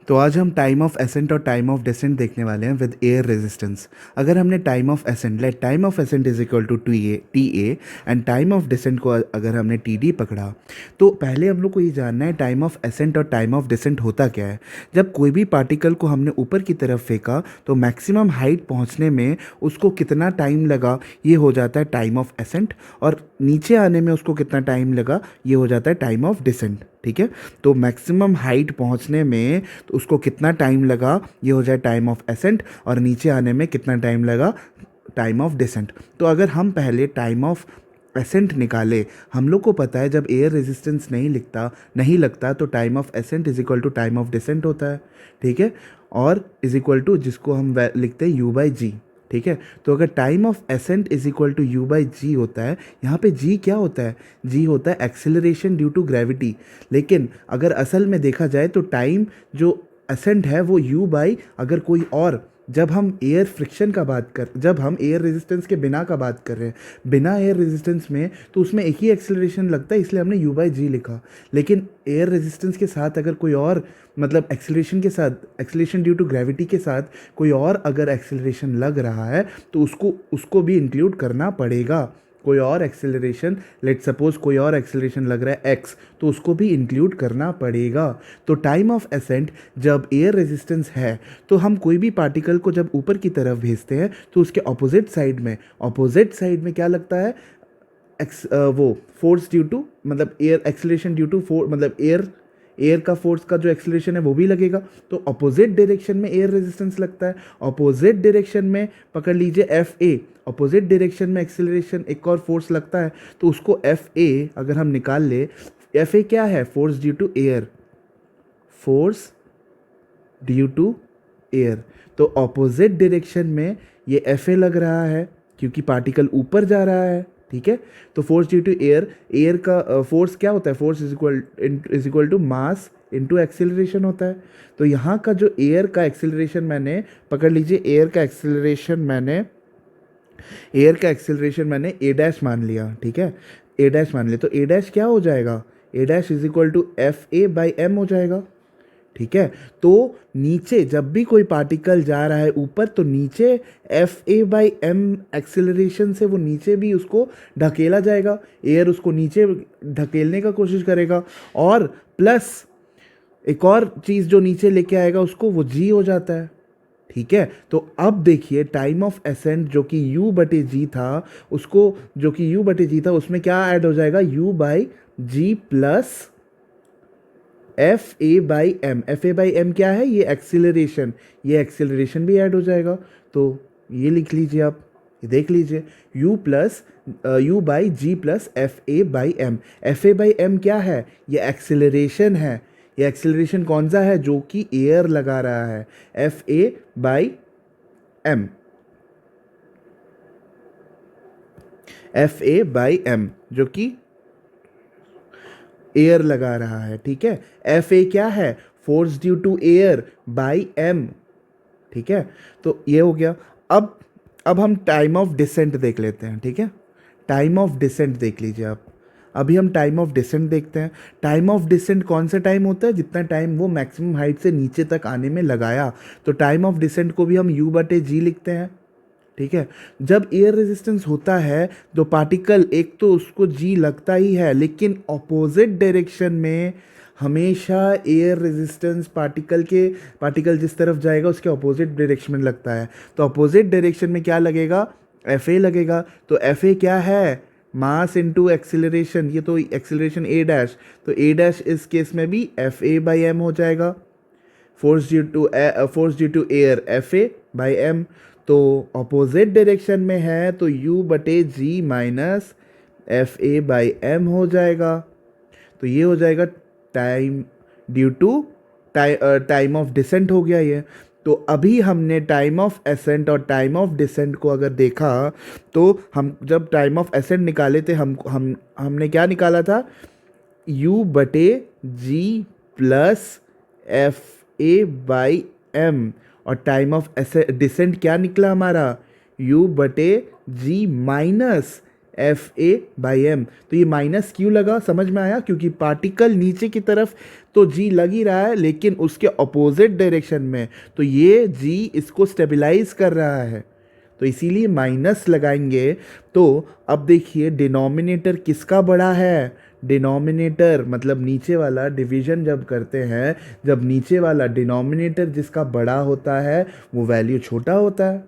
तो आज हम टाइम ऑफ एसेंट और टाइम ऑफ डिसेंट देखने वाले हैं विद एयर रेजिस्टेंस। अगर हमने time of ascent let time of ascent is equal to T A and time of descent को अगर हमने टी डी पकड़ा, तो पहले हम लोग को ये जानना है टाइम ऑफ एसेंट और टाइम ऑफ डिसेंट होता क्या है। जब कोई भी पार्टिकल को हमने ऊपर की तरफ फेंका तो मैक्सिमम हाइट पहुंचने में उसको कितना टाइम लगा, ये हो जाता है टाइम ऑफ एसेंट, और नीचे आने में उसको कितना टाइम लगा, ये हो जाता है टाइम ऑफ डिसेंट। ठीक है, तो मैक्सिमम हाइट पहुंचने में तो उसको कितना टाइम लगा, ये हो जाए टाइम ऑफ एसेंट, और नीचे आने में कितना टाइम लगा, टाइम ऑफ डिसेंट। तो अगर हम पहले टाइम ऑफ एसेंट निकाले, हम लोग को पता है जब एयर रेजिस्टेंस नहीं लगता तो time of ascent is equal to time of descent होता है। ठीक है, और इज इक्वल टू जिसको हम लिखते हैं यू बाई जी। ठीक है, तो अगर time of ascent is equal to U by G होता है, यहाँ पे जी क्या होता है, जी होता है एक्सेलरेशन ड्यू टू ग्रेविटी। लेकिन अगर असल में देखा जाए तो टाइम जो एसेंट है वो यू बाई, अगर कोई और, जब हम एयर फ्रिक्शन का बात कर, जब हम एयर रेजिस्टेंस के बिना का बात कर रहे हैं, बिना एयर रेजिस्टेंस में, तो उसमें एक ही एक्सेलरेशन लगता है, इसलिए हमने यू बाई जी लिखा। लेकिन एयर रेजिस्टेंस के साथ अगर कोई और, मतलब एक्सेलरेशन के साथ, एक्सेलरेशन ड्यू टू ग्रेविटी के साथ कोई और अगर एक्सेलरेशन लग रहा है तो उसको उसको भी इंक्लूड करना पड़ेगा। कोई और एक्सेलरेशन, लेट सपोज कोई और एक्सेलरेशन लग रहा है एक्स, तो उसको भी इंक्लूड करना पड़ेगा। तो टाइम ऑफ एसेंट जब एयर रेजिस्टेंस है, तो हम कोई भी पार्टिकल को जब ऊपर की तरफ भेजते हैं तो उसके ऑपोजिट साइड में क्या लगता है, वो फोर्स ड्यू टू, मतलब air acceleration due to force, मतलब एयर का फोर्स का जो एक्सेलरेशन है वो भी लगेगा। तो अपोजिट डायरेक्शन में एयर रेजिस्टेंस लगता है, अपोजिट डायरेक्शन में पकड़ लीजिए एफ ए, अपोजिट डायरेक्शन में एक्सेलरेशन एक और फोर्स लगता है, तो उसको एफ ए अगर हम निकाल ले, एफ ए क्या है, force due to air, force due to air. तो ऑपोजिट डायरेक्शन में ये एफ ए लग रहा है क्योंकि पार्टिकल ऊपर जा रहा है। ठीक है, तो force due to air, air का फोर्स क्या होता है, force is equal to mass into acceleration होता है। तो यहाँ का जो एयर का एक्सेलरेशन मैंने, पकड़ लीजिए एयर का एक्सेलरेशन मैंने ए डैश मान लिया। ठीक है, ए डैश मान लिया, तो ए डैश क्या हो जाएगा, A dash is equal to F A by M हो जाएगा। ठीक है, तो नीचे जब भी कोई पार्टिकल जा रहा है ऊपर, तो नीचे F A by M acceleration से वो नीचे भी उसको ढकेला जाएगा, एयर उसको नीचे ढकेलने का कोशिश करेगा, और प्लस एक और चीज़ जो नीचे लेके आएगा उसको, वो जी हो जाता है। ठीक है, तो अब देखिए टाइम ऑफ एसेंट जो कि u बटे जी था, उसको, जो कि u बटे जी था, उसमें क्या ऐड हो जाएगा, u by G plus F A by M. F A by M क्या है, ये एक्सेलरेशन भी ऐड हो जाएगा। तो ये लिख लीजिए आप, ये देख लीजिए, u by G plus F A by M. F A by M क्या है, ये एक्सेलरेशन है। ये एक्सेलरेशन कौन सा है, जो कि एयर लगा रहा है, F A by M, F A by M जो कि एयर लगा रहा है। ठीक है, एफ ए क्या है, force due to air by M. ठीक है, तो ये हो गया। अब हम टाइम ऑफ डिसेंट देख लेते हैं। ठीक है, टाइम ऑफ डिसेंट देख लीजिए आप। अभी हम टाइम ऑफ डिसेंट देखते हैं। टाइम ऑफ डिसेंट कौन सा टाइम होता है, जितना टाइम वो मैक्सिमम हाइट से नीचे तक आने में लगाया। तो टाइम ऑफ डिसेंट को भी हम यू बटे जी लिखते हैं। ठीक है, जब एयर रेजिस्टेंस होता है तो पार्टिकल, एक तो उसको जी लगता ही है, लेकिन ऑपोजिट डायरेक्शन में हमेशा एयर रेजिस्टेंस पार्टिकल जिस तरफ जाएगा उसके ऑपोजिट डायरेक्शन में लगता है। तो ऑपोजिट डायरेक्शन में क्या लगेगा, एफ ए लगेगा। तो एफ ए क्या है, मास इनटू एक्सेलरेशन, ये तो एक्सेलरेशन ए डैश, तो ए डैश इस केस में भी एफ ए बाई एम हो जाएगा। Force due to air F A by M. तो अपोजिट डायरेक्शन में है तो u बटे G minus F A by M हो जाएगा। तो ये हो जाएगा time due to time of descent हो गया ये। तो अभी हमने टाइम ऑफ एसेंट और टाइम ऑफ डिसेंट को अगर देखा, तो हम जब टाइम ऑफ एसेंट निकाले थे, हमने क्या निकाला था, u बटे G plus F A by M, और टाइम ऑफ डिसेंट क्या निकला हमारा, u बटे जी माइनस FA/m। तो ये माइनस क्यों लगा, समझ में आया? क्योंकि पार्टिकल नीचे की तरफ तो g लग ही रहा है लेकिन उसके अपोजिट डायरेक्शन में, तो ये g इसको स्टेबलाइज कर रहा है, तो इसीलिए माइनस लगाएंगे। तो अब देखिए डिनोमिनेटर किसका बड़ा है, डिनोमिनेटर मतलब नीचे वाला, डिवीजन जब करते हैं, जब नीचे वाला डिनोमिनेटर जिसका बड़ा होता है वो वैल्यू छोटा होता है,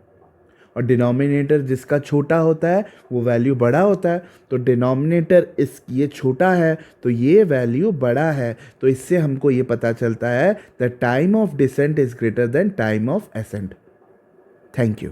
और डिनोमिनेटर जिसका छोटा होता है वो वैल्यू बड़ा होता है। तो डिनोमिनेटर ये छोटा है तो ये वैल्यू बड़ा है, तो इससे हमको ये पता चलता है the time of descent is greater than time of ascent. Thank you.